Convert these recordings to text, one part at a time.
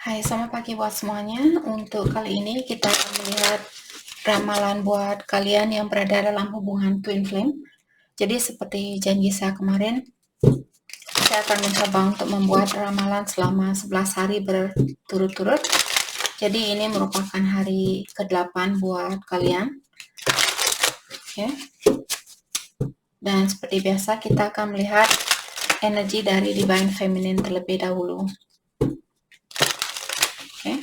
Hai, selamat pagi buat semuanya. Untuk kali ini kita akan melihat ramalan buat kalian yang berada dalam hubungan twin flame. Jadi seperti janji saya kemarin, saya akan mencoba untuk membuat ramalan selama 11 hari berturut-turut. Jadi ini merupakan hari ke-8 buat kalian. Oke. Dan seperti biasa kita akan melihat energi dari Divine Feminine terlebih dahulu. Oke.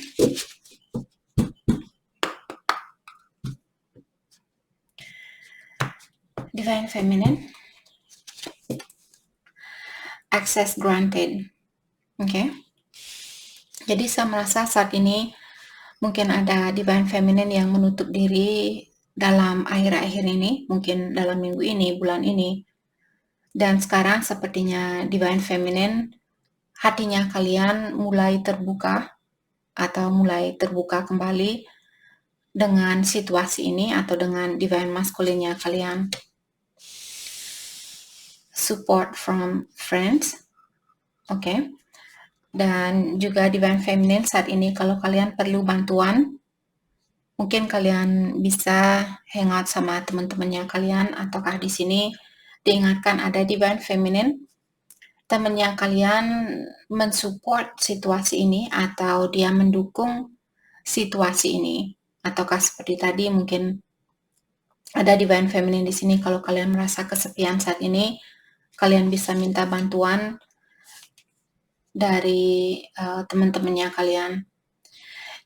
Divine Feminine, access granted. Oke. Jadi saya merasa saat ini mungkin ada Divine Feminine yang menutup diri dalam akhir-akhir ini, mungkin dalam minggu ini, bulan ini. Dan sekarang sepertinya Divine Feminine, hatinya kalian mulai terbuka atau mulai terbuka kembali dengan situasi ini atau dengan Divine Masculine-nya kalian. Support from friends. Oke. Dan juga Divine Feminine saat ini kalau kalian perlu bantuan, mungkin kalian bisa hangout sama teman-temannya kalian, ataukah di sini diingatkan ada Divine Feminine, temannya kalian mensupport situasi ini atau dia mendukung situasi ini, ataukah seperti tadi mungkin ada Divine Feminine di sini kalau kalian merasa kesepian saat ini, kalian bisa minta bantuan dari teman-temannya kalian.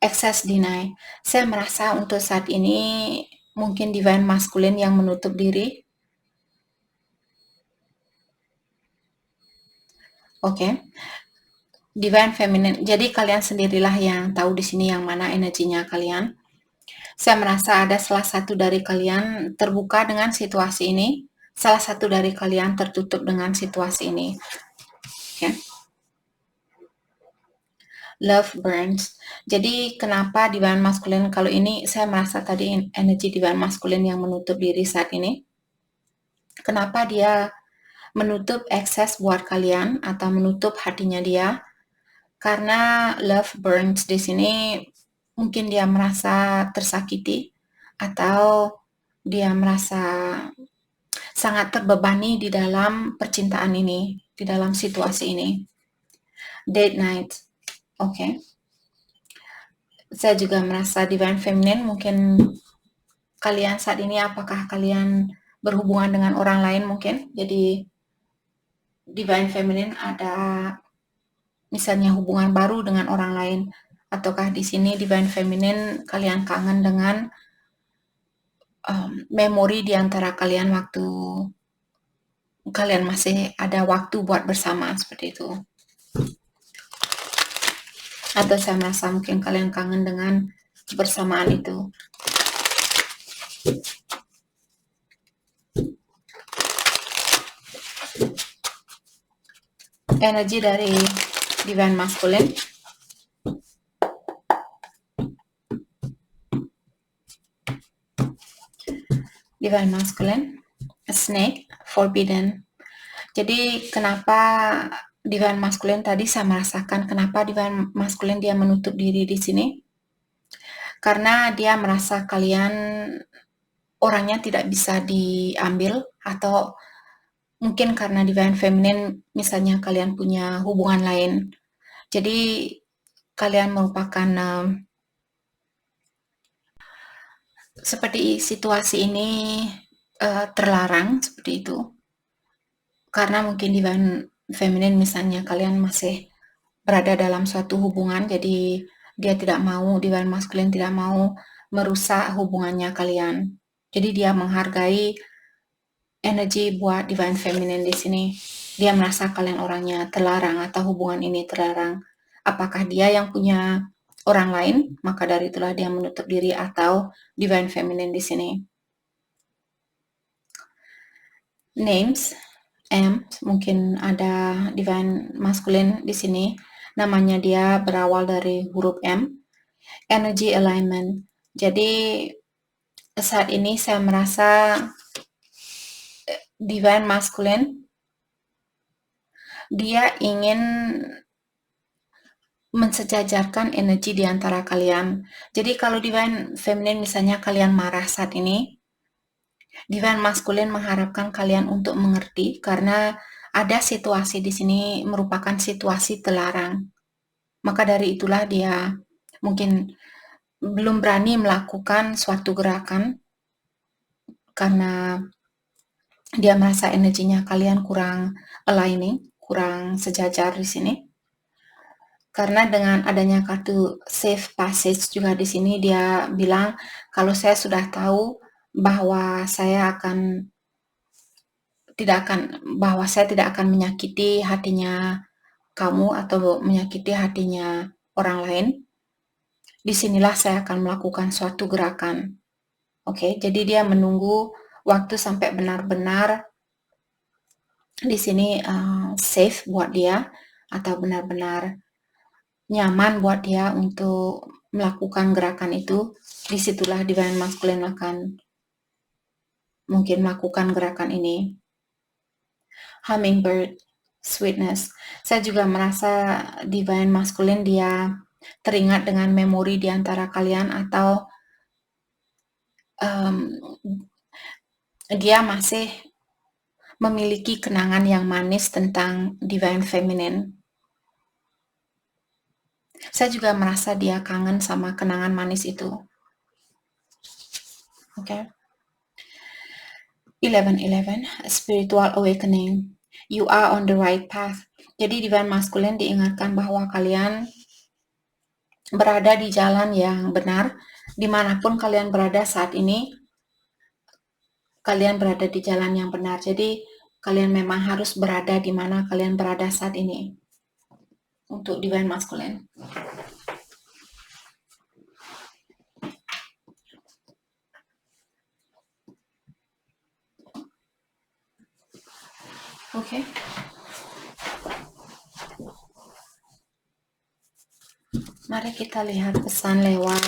Access deny. Saya merasa untuk saat ini mungkin Divine Masculine yang menutup diri. Oke. Divine Feminine. Jadi kalian sendirilah yang tahu di sini yang mana energinya kalian. Saya merasa ada salah satu dari kalian terbuka dengan situasi ini, salah satu dari kalian tertutup dengan situasi ini. Oke. Love burns. Jadi kenapa Divine Masculine kalau ini saya merasa tadi energi Divine Masculine yang menutup diri saat ini. Kenapa dia menutup akses buat kalian atau menutup hatinya dia? Karena love burns di sini mungkin dia merasa tersakiti atau dia merasa sangat terbebani di dalam percintaan ini, di dalam situasi ini. Date night. Oke. Saya juga merasa Divine Feminine mungkin kalian saat ini apakah kalian berhubungan dengan orang lain mungkin. Jadi Divine Feminine ada misalnya hubungan baru dengan orang lain, ataukah di sini Divine Feminine kalian kangen dengan memori di antara kalian waktu kalian masih ada waktu buat bersama seperti itu. Atau saya merasa mungkin kalian kangen dengan kebersamaan itu. Energi dari Divine Masculine. Divine Masculine, a snake, forbidden. Jadi kenapa Divine Masculine tadi saya merasakan kenapa Divine Masculine dia menutup diri di sini? Karena dia merasa kalian orangnya tidak bisa diambil, atau mungkin karena Divine Feminine misalnya kalian punya hubungan lain. Jadi kalian merupakan seperti situasi ini terlarang seperti itu. Karena mungkin Divine Feminine misalnya kalian masih berada dalam suatu hubungan, jadi dia tidak mau, Divine Masculine tidak mau merusak hubungannya kalian. Jadi dia menghargai energi buat Divine Feminine di sini. Dia merasa kalian orangnya terlarang atau hubungan ini terlarang. Apakah dia yang punya orang lain, maka dari itulah dia menutup diri, atau Divine Feminine di sini. Names, mungkin ada Divine Masculine di sini. Namanya dia berawal dari huruf M. Energy alignment. Jadi saat ini saya merasa Divine Masculine dia ingin mensejajarkan energi di antara kalian. Jadi kalau divine feminine misalnya kalian marah saat ini, divine masculine mengharapkan kalian untuk mengerti karena ada situasi di sini merupakan situasi terlarang. Maka dari itulah dia mungkin belum berani melakukan suatu gerakan karena dia merasa energinya kalian kurang aligning, kurang sejajar di sini. Karena dengan adanya kartu safe passage juga di sini dia bilang kalau saya sudah tahu bahwa saya tidak akan menyakiti hatinya kamu atau menyakiti hatinya orang lain. Disinilah saya akan melakukan suatu gerakan. Oke, jadi dia menunggu waktu sampai benar-benar di sini safe buat dia atau benar-benar nyaman buat dia untuk melakukan gerakan itu. Disitulah divine masculine akan mungkin melakukan gerakan ini. Hummingbird, sweetness. Saya juga merasa divine masculine dia teringat dengan memori di antara kalian atau dia masih memiliki kenangan yang manis tentang divine feminine. Saya juga merasa dia kangen sama kenangan manis itu. Oke. 11:11, spiritual awakening. You are on the right path. Jadi divine masculine diingatkan bahwa kalian berada di jalan yang benar. Dimanapun kalian berada saat ini, kalian berada di jalan yang benar. Jadi kalian memang harus berada di mana kalian berada saat ini. Untuk divine masculine. Oke. Mari kita lihat pesan lewat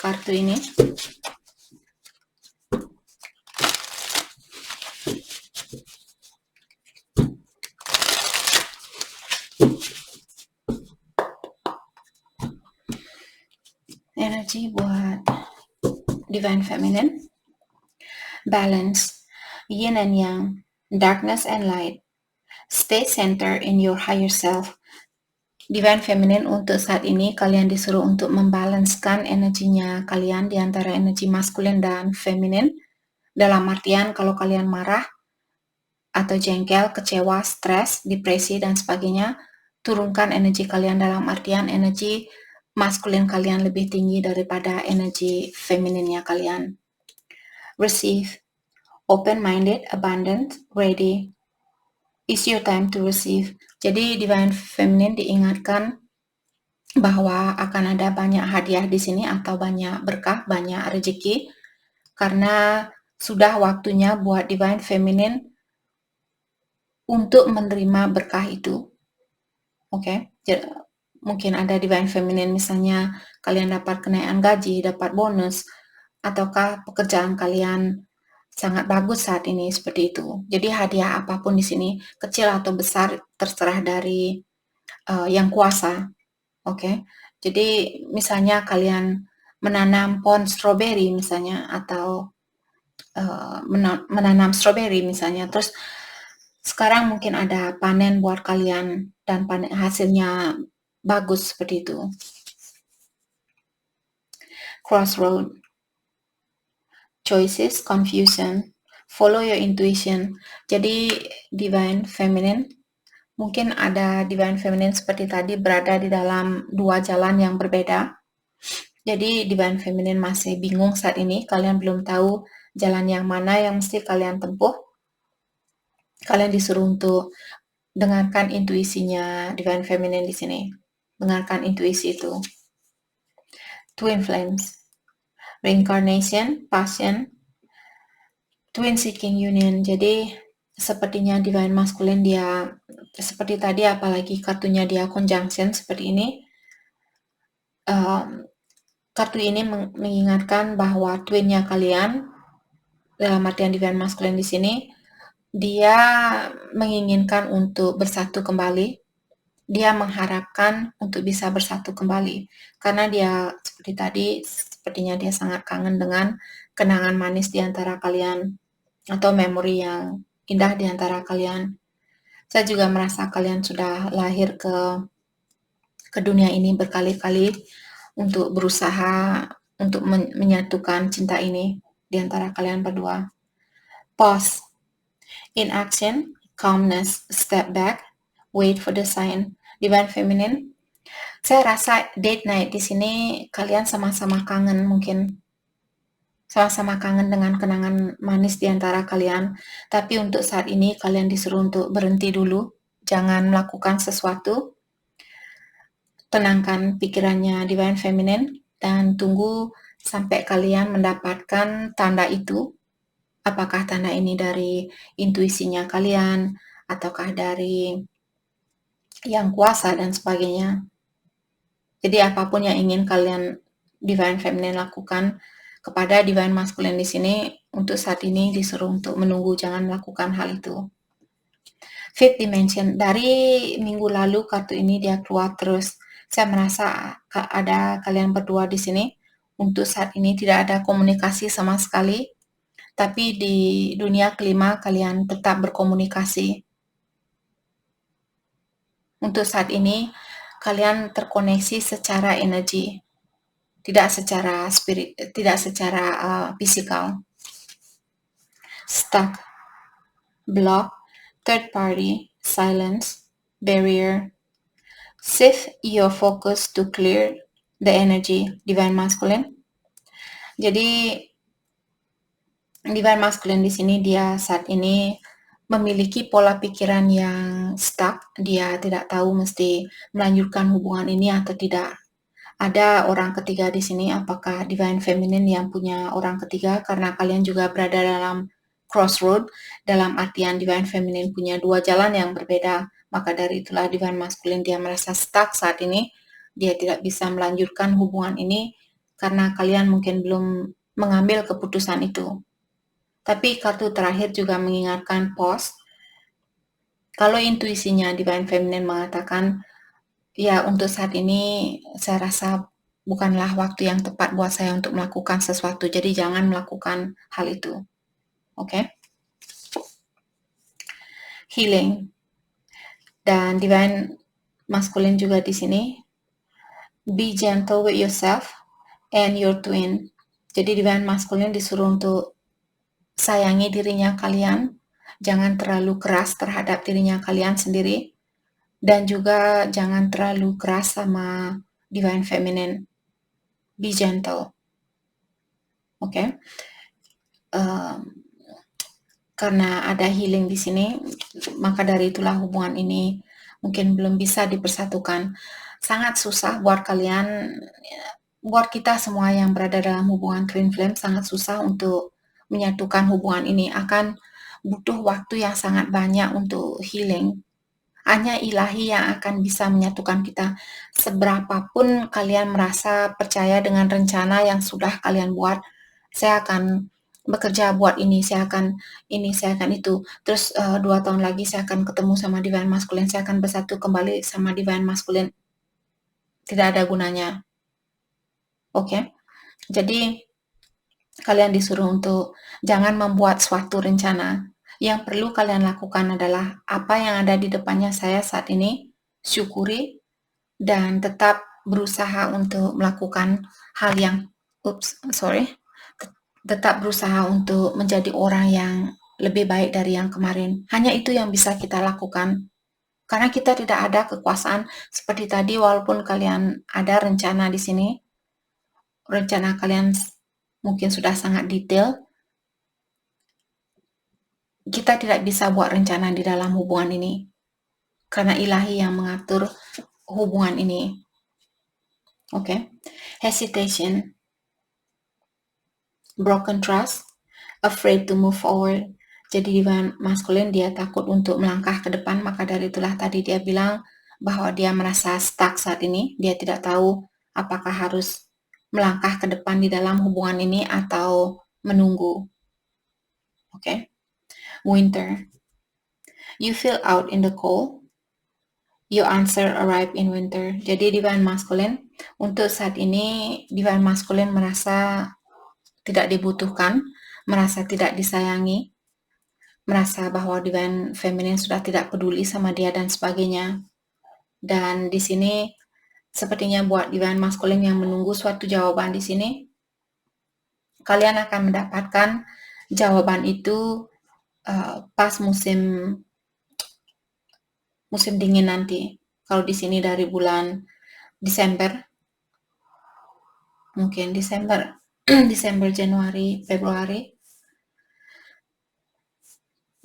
kartu ini. Energi buat divine feminine. Balance, yin and yang, darkness and light. Stay centered in your higher self. Divine feminine untuk saat ini kalian disuruh untuk membalanskan energinya kalian di antara energi maskulin dan feminin. Dalam artian kalau kalian marah atau jengkel, kecewa, stres, depresi dan sebagainya, turunkan energi kalian dalam artian energi maskulin kalian lebih tinggi daripada energi femininnya kalian. Receive, open-minded, abundant, ready. It's your time to receive. Jadi divine feminine diingatkan bahwa akan ada banyak hadiah di sini atau banyak berkah, banyak rezeki karena sudah waktunya buat divine feminine untuk menerima berkah itu. Oke. Mungkin ada divine feminine misalnya kalian dapat kenaikan gaji, dapat bonus ataukah pekerjaan kalian sangat bagus saat ini seperti itu. Jadi hadiah apapun di sini, kecil atau besar, terserah dari yang kuasa. Oke. Jadi misalnya kalian menanam pohon stroberi misalnya atau menanam stroberi misalnya, terus sekarang mungkin ada panen buat kalian dan panen hasilnya bagus seperti itu. Crossroad. Choices, confusion, follow your intuition. Jadi divine feminine, mungkin ada divine feminine seperti tadi berada di dalam dua jalan yang berbeda. Jadi divine feminine masih bingung saat ini, kalian belum tahu jalan yang mana yang mesti kalian tempuh. Kalian disuruh untuk dengarkan intuisinya divine feminine di sini. Dengarkan intuisi itu. Twin flames. Reincarnation, passion, twin seeking union. Jadi sepertinya divine masculine dia seperti tadi, apalagi kartunya dia conjunction seperti ini. Kartu ini mengingatkan bahwa twinnya kalian dalam artian divine masculine di sini dia menginginkan untuk bersatu kembali. dia mengharapkan untuk bisa bersatu kembali. Karena dia seperti tadi, sepertinya dia sangat kangen dengan kenangan manis di antara kalian atau memori yang indah di antara kalian. Saya juga merasa kalian sudah lahir ke dunia ini berkali-kali untuk berusaha untuk menyatukan cinta ini di antara kalian berdua. Pause. In action, calmness, step back, wait for the sign. Divine Feminine. Saya rasa date night di sini kalian sama-sama kangen mungkin. Sama-sama kangen dengan kenangan manis di antara kalian. Tapi untuk saat ini kalian disuruh untuk berhenti dulu. Jangan melakukan sesuatu. Tenangkan pikirannya Divine Feminine dan tunggu sampai kalian mendapatkan tanda itu. Apakah tanda ini dari intuisinya kalian ataukah dari yang kuasa dan sebagainya. Jadi apapun yang ingin kalian Divine Feminine lakukan kepada Divine Masculine di sini, untuk saat ini disuruh untuk menunggu, jangan melakukan hal itu. Fifth Dimension, dari minggu lalu kartu ini dia keluar terus. Saya merasa ada kalian berdua di sini. Untuk saat ini tidak ada komunikasi sama sekali, tapi di dunia kelima kalian tetap berkomunikasi. Untuk saat ini kalian terkoneksi secara energi, tidak secara spirit, tidak secara fisikal. Stuck, block, third party, silence, barrier. Shift your focus to clear the energy, Divine Masculine. Jadi Divine Masculine di sini dia saat ini memiliki pola pikiran yang stuck. Dia tidak tahu mesti melanjutkan hubungan ini atau tidak. Ada orang ketiga di sini, apakah Divine Feminine yang punya orang ketiga, karena kalian juga berada dalam crossroad, dalam artian Divine Feminine punya dua jalan yang berbeda, maka dari itulah Divine Masculine dia merasa stuck saat ini, dia tidak bisa melanjutkan hubungan ini, karena kalian mungkin belum mengambil keputusan itu. Tapi kartu terakhir juga mengingatkan pause. Kalau intuisinya Divine Feminine mengatakan, ya untuk saat ini saya rasa bukanlah waktu yang tepat buat saya untuk melakukan sesuatu, jadi jangan melakukan hal itu. Oke? Healing. Dan Divine Masculine juga di sini. Be gentle with yourself and your twin. Jadi Divine Masculine disuruh untuk sayangi dirinya kalian, jangan terlalu keras terhadap dirinya kalian sendiri, dan juga jangan terlalu keras sama Divine Feminine. Be gentle. Oke? Karena ada healing di sini, maka dari itulah hubungan ini mungkin belum bisa dipersatukan. Sangat susah buat kalian, buat kita semua yang berada dalam hubungan twin flame, sangat susah untuk menyatukan hubungan ini. Akan butuh waktu yang sangat banyak untuk healing. Hanya ilahi yang akan bisa menyatukan kita. Seberapapun kalian merasa percaya dengan rencana yang sudah kalian buat, saya akan bekerja buat ini, saya akan itu. Terus 2 tahun lagi saya akan ketemu sama Divine Masculine, saya akan bersatu kembali sama Divine Masculine. Tidak ada gunanya. Oke? Jadi kalian disuruh untuk jangan membuat suatu rencana. Yang perlu kalian lakukan adalah apa yang ada di depannya saya saat ini, syukuri dan tetap berusaha untuk melakukan hal yang tetap berusaha untuk menjadi orang yang lebih baik dari yang kemarin. Hanya itu yang bisa kita lakukan. Karena kita tidak ada kekuasaan seperti tadi, walaupun kalian ada rencana di sini, rencana kalian mungkin sudah sangat detail, kita tidak bisa buat rencana di dalam hubungan ini. Karena ilahi yang mengatur hubungan ini. Oke. Hesitation. Broken trust, afraid to move forward. Jadi Divine Masculine dia takut untuk melangkah ke depan, maka dari itulah tadi dia bilang bahwa dia merasa stuck saat ini. Dia tidak tahu apakah harus melangkah ke depan di dalam hubungan ini atau menunggu. Oke. Winter. You feel out in the cold. Your answer arrive in winter. Jadi divine masculine, untuk saat ini divine masculine merasa tidak dibutuhkan, merasa tidak disayangi, merasa bahwa divine feminine sudah tidak peduli sama dia dan sebagainya. Dan di sini sepertinya buat divine masculine yang menunggu suatu jawaban di sini, kalian akan mendapatkan jawaban itu pas musim dingin nanti. Kalau di sini dari bulan Desember, mungkin Desember, Desember, Januari, Februari.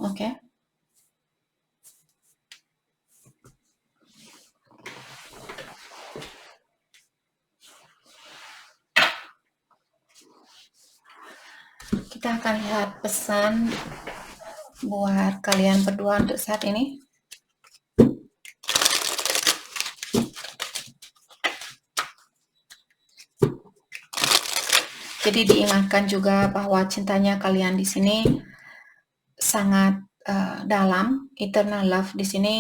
Oke. Kita akan lihat pesan buat kalian berdua untuk saat ini. Jadi diingatkan juga bahwa cintanya kalian di sini sangat dalam, eternal love di sini.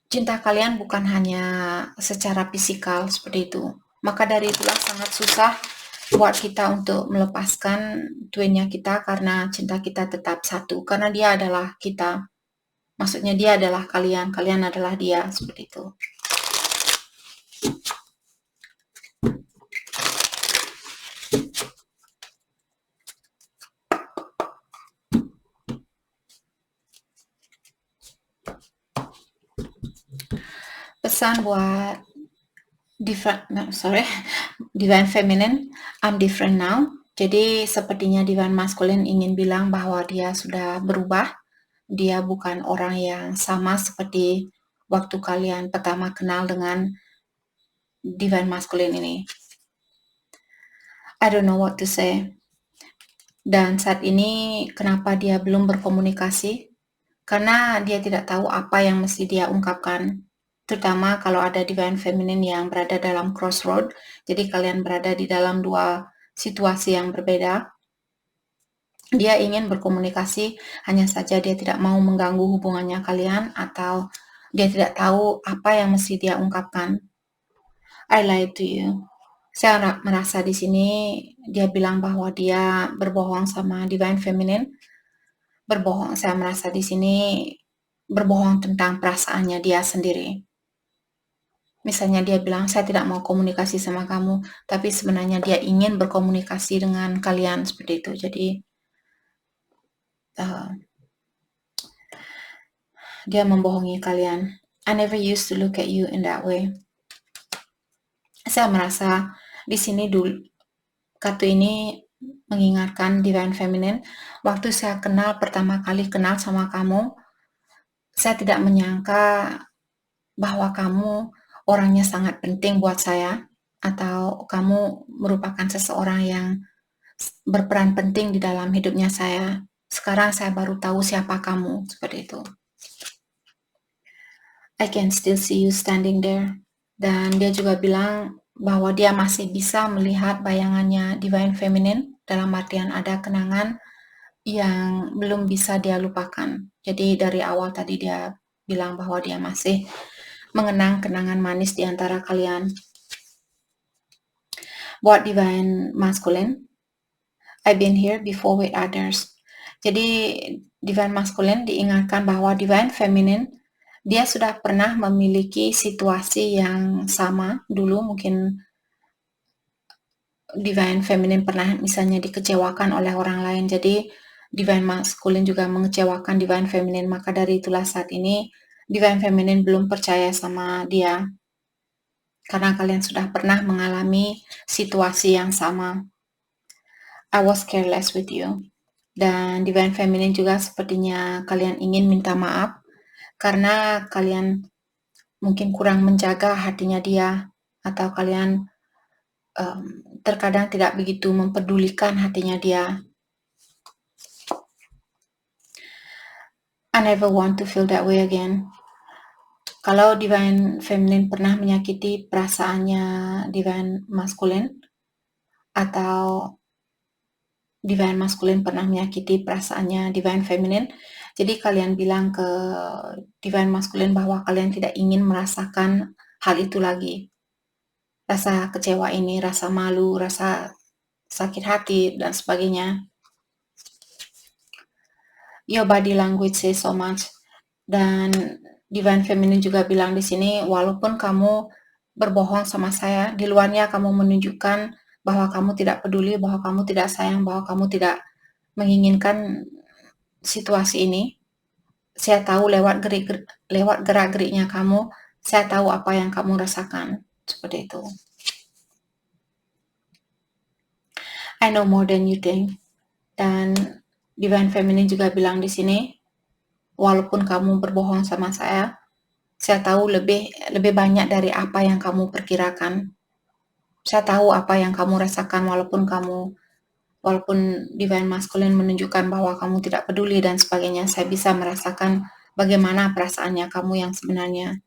Cinta kalian bukan hanya secara fisikal seperti itu. Maka dari itulah sangat susah buat kita untuk melepaskan twinnya kita karena cinta kita tetap satu. Karena dia adalah kita. Maksudnya dia adalah kalian, kalian adalah dia, seperti itu. Pesan buat divine feminine, I'm different now. Jadi sepertinya divine masculine ingin bilang bahwa dia sudah berubah. Dia bukan orang yang sama seperti waktu kalian pertama kenal dengan divine masculine ini. I don't know what to say. Dan saat ini kenapa dia belum berkomunikasi? Karena dia tidak tahu apa yang mesti dia ungkapkan. Terutama kalau ada divine feminine yang berada dalam crossroad, jadi kalian berada di dalam dua situasi yang berbeda. Dia ingin berkomunikasi, hanya saja dia tidak mau mengganggu hubungannya kalian, atau dia tidak tahu apa yang mesti dia ungkapkan. I lied to you. Saya merasa di sini dia bilang bahwa dia berbohong sama divine feminine. Berbohong, saya merasa di sini berbohong tentang perasaannya dia sendiri. Misalnya dia bilang, saya tidak mau komunikasi sama kamu, tapi sebenarnya dia ingin berkomunikasi dengan kalian seperti itu. Jadi, dia membohongi kalian. I never used to look at you in that way. Saya merasa di sini dulu, kartu ini mengingatkan divine feminine. Waktu saya pertama kali kenal sama kamu, saya tidak menyangka bahwa kamu orangnya sangat penting buat saya, atau kamu merupakan seseorang yang berperan penting di dalam hidupnya saya. Sekarang saya baru tahu siapa kamu, seperti itu. I can still see you standing there. Dan dia juga bilang bahwa dia masih bisa melihat bayangannya divine feminine, dalam artian ada kenangan yang belum bisa dia lupakan. Jadi dari awal tadi dia bilang bahwa dia masih mengenang kenangan manis di antara kalian. Buat divine masculine, I've been here before with others. Jadi divine masculine diingatkan bahwa divine feminine, dia sudah pernah memiliki situasi yang sama dulu. Mungkin divine feminine pernah misalnya dikecewakan oleh orang lain, jadi divine masculine juga mengecewakan divine feminine. Maka dari itulah saat ini divine feminine belum percaya sama dia, karena kalian sudah pernah mengalami situasi yang sama. I was careless with you. Dan divine feminine juga sepertinya kalian ingin minta maaf karena kalian mungkin kurang menjaga hatinya dia, atau kalian terkadang tidak begitu mempedulikan hatinya dia. I never want to feel that way again. Kalau divine feminine pernah menyakiti perasaannya divine masculine, atau divine masculine pernah menyakiti perasaannya divine feminine, Jadi kalian bilang ke divine masculine bahwa kalian tidak ingin merasakan hal itu lagi. Rasa kecewa ini, rasa malu, rasa sakit hati, dan sebagainya. Your body language says so much. Dan divine feminine juga bilang di sini, walaupun kamu berbohong sama saya, di luarnya kamu menunjukkan bahwa kamu tidak peduli, bahwa kamu tidak sayang, bahwa kamu tidak menginginkan situasi ini. Saya tahu lewat gerak-geriknya kamu, saya tahu apa yang kamu rasakan. Seperti itu. I know more than you think. Dan divine feminine juga bilang di sini, walaupun kamu berbohong sama saya tahu lebih banyak dari apa yang kamu perkirakan. Saya tahu apa yang kamu rasakan walaupun divine masculine menunjukkan bahwa kamu tidak peduli dan sebagainya. Saya bisa merasakan bagaimana perasaannya kamu yang sebenarnya.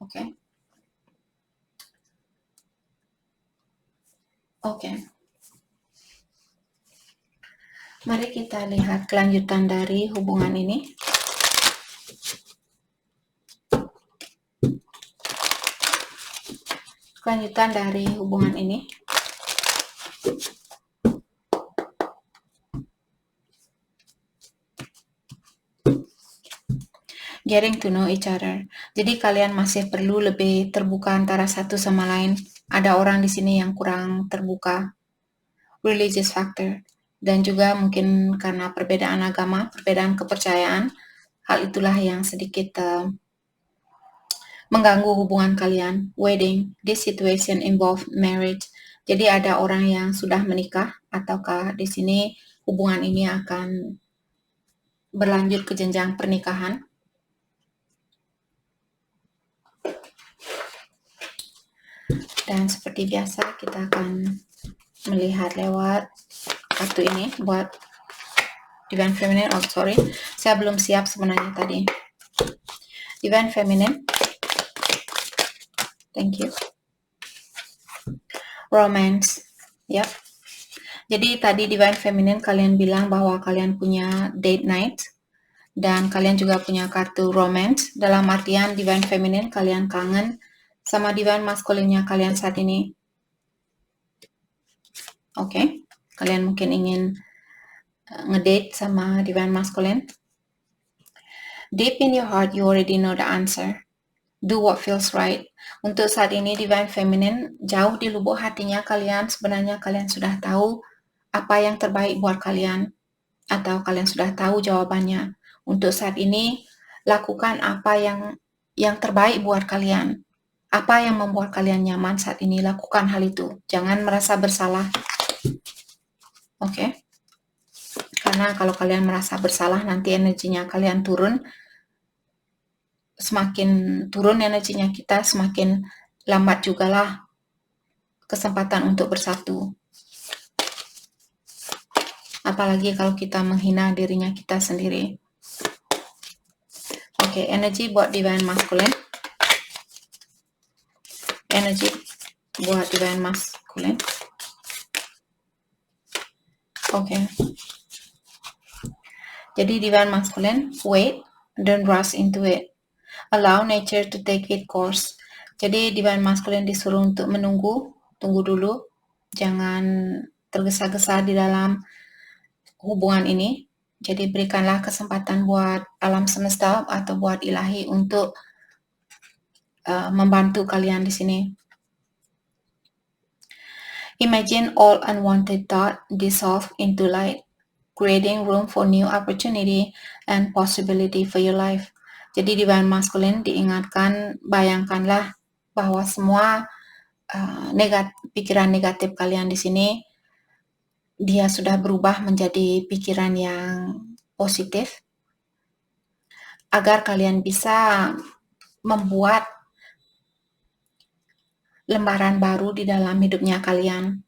Oke. Oke. Mari kita lihat kelanjutan dari hubungan ini. Kelanjutan dari hubungan ini. Getting to know each other. Jadi kalian masih perlu lebih terbuka antara satu sama lain. Ada orang di sini yang kurang terbuka. Religious factor. Dan juga mungkin karena perbedaan agama, perbedaan kepercayaan, hal itulah yang sedikit mengganggu hubungan kalian. Wedding, this situation involve marriage. Jadi ada orang yang sudah menikah, ataukah di sini hubungan ini akan berlanjut ke jenjang pernikahan. Dan seperti biasa kita akan melihat lewat kartu ini buat divine feminine. Oh sorry, saya belum siap sebenarnya tadi. Divine feminine. Thank you. Romance. Yep. Jadi tadi divine feminine kalian bilang bahwa kalian punya date night dan kalian juga punya kartu romance. Dalam artian divine feminine kalian kangen sama divine masculine-nya kalian saat ini. Oke. Kalian mungkin ingin ngedate sama divine masculine. Deep in your heart you already know the answer. Do what feels right. Untuk saat ini divine feminine, jauh di lubuk hatinya kalian sebenarnya kalian sudah tahu apa yang terbaik buat kalian, atau kalian sudah tahu jawabannya. Untuk saat ini, lakukan apa yang terbaik buat kalian. Apa yang membuat kalian nyaman saat ini, lakukan hal itu. Jangan merasa bersalah. Oke? Karena kalau kalian merasa bersalah, nanti energinya kalian turun. Semakin turun energinya kita, semakin lambat jugalah kesempatan untuk bersatu. Apalagi kalau kita menghina dirinya kita sendiri. Oke, energi buat divine masculine. Energi buat divine masculine. Oke. Jadi divine masculine, wait, don't rush into it. Allow nature to take its course. Jadi divine masculine disuruh untuk menunggu, tunggu dulu. Jangan tergesa-gesa di dalam hubungan ini. Jadi berikanlah kesempatan buat alam semesta atau buat ilahi untuk membantu kalian di sini. Imagine all unwanted thought dissolve into light, creating room for new opportunity and possibility for your life. Jadi divine masculine diingatkan, bayangkanlah bahwa semua pikiran negatif kalian di sini dia sudah berubah menjadi pikiran yang positif agar kalian bisa membuat lembaran baru di dalam hidupnya kalian.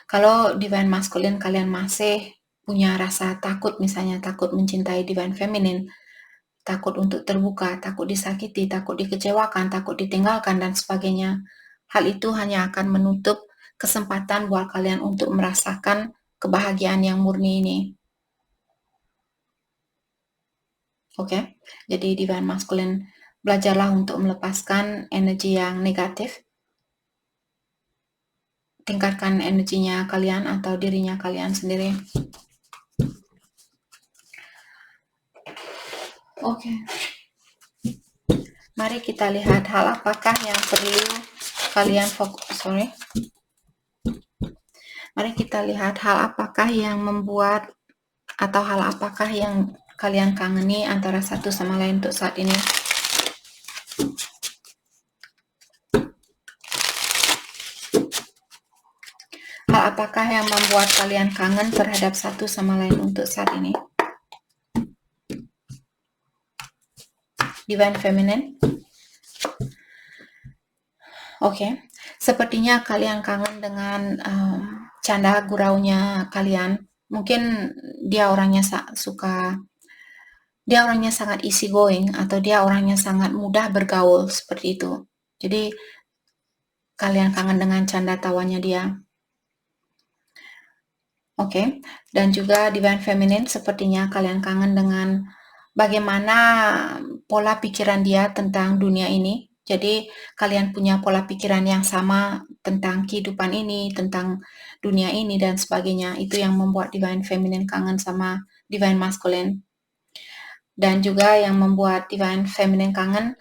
Kalau divine masculine kalian masih punya rasa takut, misalnya takut mencintai divine feminine, takut untuk terbuka, takut disakiti, takut dikecewakan, takut ditinggalkan, dan sebagainya. Hal itu hanya akan menutup kesempatan buat kalian untuk merasakan kebahagiaan yang murni ini. Oke. Jadi divine masculine, belajarlah untuk melepaskan energi yang negatif. Tingkatkan energinya kalian atau dirinya kalian sendiri. Oke. Mari kita lihat hal apakah yang perlu kalian Mari kita lihat hal apakah yang membuat atau hal apakah yang kalian kangeni antara satu sama lain untuk saat ini. Hal apakah yang membuat kalian kangen terhadap satu sama lain untuk saat ini? Divine Feminine. Oke. Sepertinya kalian kangen dengan canda guraunya kalian. Mungkin dia orangnya sangat easy going atau dia orangnya sangat mudah bergaul seperti itu. Jadi kalian kangen dengan canda tawanya dia. Oke. Dan juga Divine Feminine, sepertinya kalian kangen dengan bagaimana pola pikiran dia tentang dunia ini. Jadi kalian punya pola pikiran yang sama tentang kehidupan ini, tentang dunia ini dan sebagainya. Itu yang membuat Divine Feminine kangen sama Divine Masculine. Dan juga yang membuat Divine Feminine kangen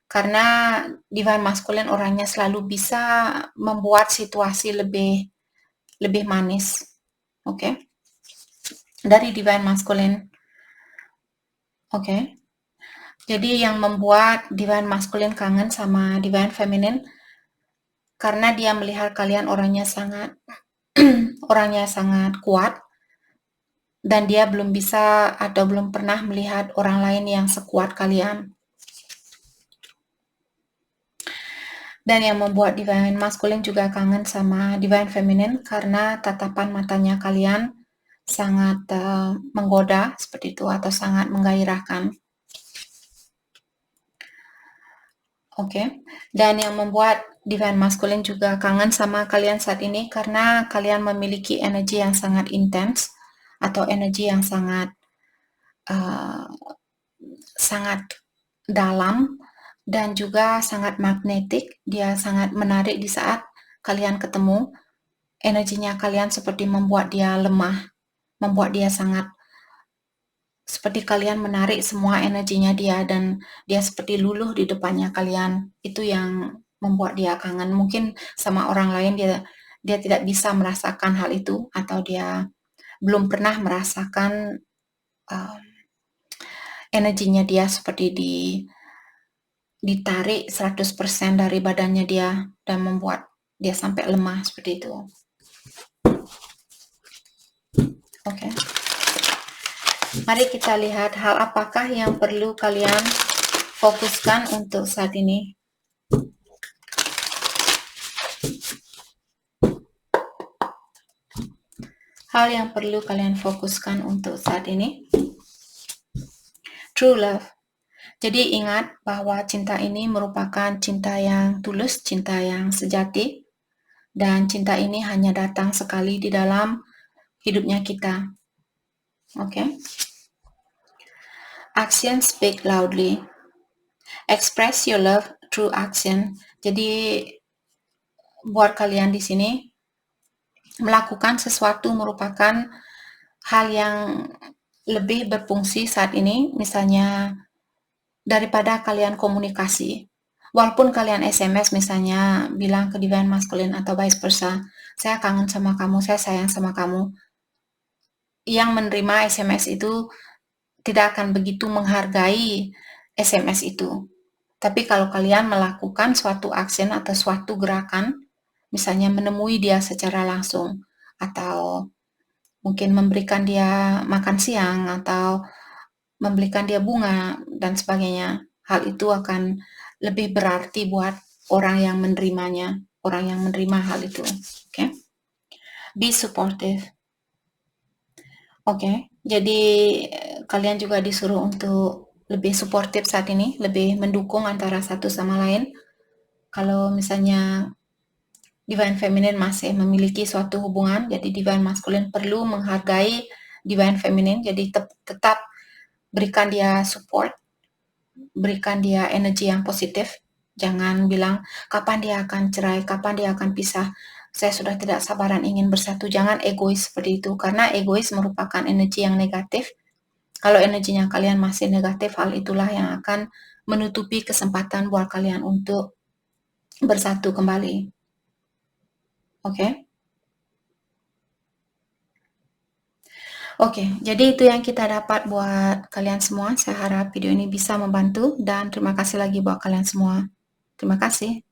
karena Divine Masculine orangnya selalu bisa membuat situasi lebih manis. Oke. Dari Divine Masculine. Oke. Jadi yang membuat Divine Masculine kangen sama Divine Feminine karena dia melihat kalian orangnya sangat kuat dan dia belum bisa atau belum pernah melihat orang lain yang sekuat kalian. Dan yang membuat Divine Masculine juga kangen sama Divine Feminine karena tatapan matanya kalian sangat menggoda seperti itu atau sangat menggairahkan. Oke. Dan yang membuat Divine Masculine juga kangen sama kalian saat ini karena kalian memiliki energi yang sangat intens atau energi yang sangat dalam dan juga sangat magnetik. Dia sangat menarik di saat kalian ketemu. Energinya kalian seperti membuat dia lemah, membuat dia seperti kalian menarik semua energinya dia dan dia seperti luluh di depannya kalian. Itu yang membuat dia kangen. Mungkin sama orang lain dia tidak bisa merasakan hal itu atau dia belum pernah merasakan energinya dia seperti ditarik 100% dari badannya dia dan membuat dia sampai lemah seperti itu. Oke. Mari kita lihat hal apakah yang perlu kalian fokuskan untuk saat ini. Hal yang perlu kalian fokuskan untuk saat ini. True love. Jadi ingat bahwa cinta ini merupakan cinta yang tulus, cinta yang sejati, dan cinta ini hanya datang sekali di dalam hidupnya kita. Oke. Action speak loudly. Express your love through action. Jadi buat kalian di sini, melakukan sesuatu merupakan hal yang lebih berfungsi saat ini, misalnya daripada kalian komunikasi. Walaupun kalian SMS misalnya bilang ke Divine Masculine atau vice versa, saya kangen sama kamu, saya sayang sama kamu. Yang menerima SMS itu tidak akan begitu menghargai SMS itu. Tapi kalau kalian melakukan suatu action atau suatu gerakan, misalnya menemui dia secara langsung, atau mungkin memberikan dia makan siang, atau membelikan dia bunga, dan sebagainya, hal itu akan lebih berarti buat orang yang menerimanya, orang yang menerima hal itu. Oke? Be supportive. Oke, jadi kalian juga disuruh untuk lebih suportif saat ini, lebih mendukung antara satu sama lain. Kalau misalnya Divine Feminine masih memiliki suatu hubungan, jadi Divine Masculine perlu menghargai Divine Feminine, jadi tetap berikan dia support, berikan dia energi yang positif. Jangan bilang, kapan dia akan cerai, kapan dia akan pisah, saya sudah tidak sabaran ingin bersatu. Jangan egois seperti itu, karena egois merupakan energi yang negatif. Kalau energinya kalian masih negatif, hal itulah yang akan menutupi kesempatan buat kalian untuk bersatu kembali. Oke? Oke, jadi itu yang kita dapat buat kalian semua. Saya harap video ini bisa membantu dan terima kasih lagi buat kalian semua. Terima kasih.